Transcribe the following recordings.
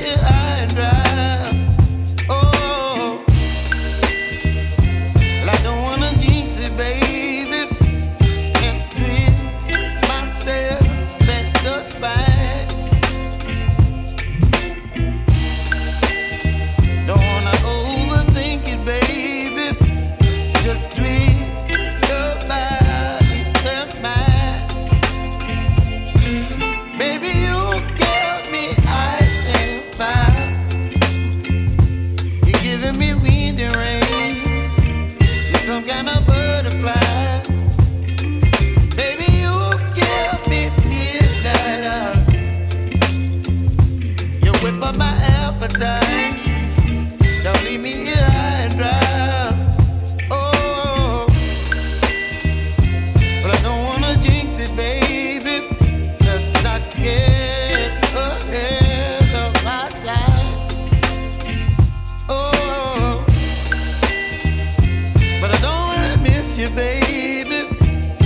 here high and dry. Oh, well, I don't wanna jinx it, baby, and twist myself at the spine. Don't wanna overthink it, baby. It's just twist your body and mine. Baby, you give me ice and fire. You're giving me wind and rain. You're some kind of butterfly. Baby, you give me midnight. You whip up my appetite. Don't leave me here high and dry. Oh, but I don't wanna jinx it, baby. Let's not get ahead of my time. Oh, but I don't wanna miss you, baby.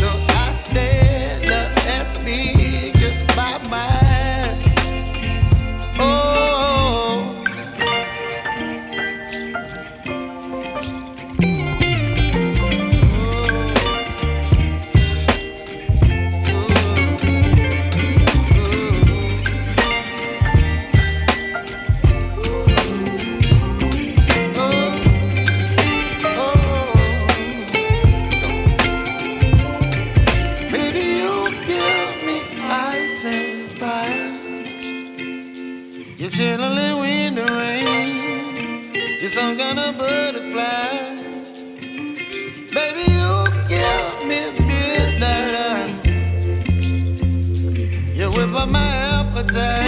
So I stand up and speak my mind. Oh. You're chilling wind and rain. You're some kind of butterfly. Baby, you give me midnight. You whip up my appetite.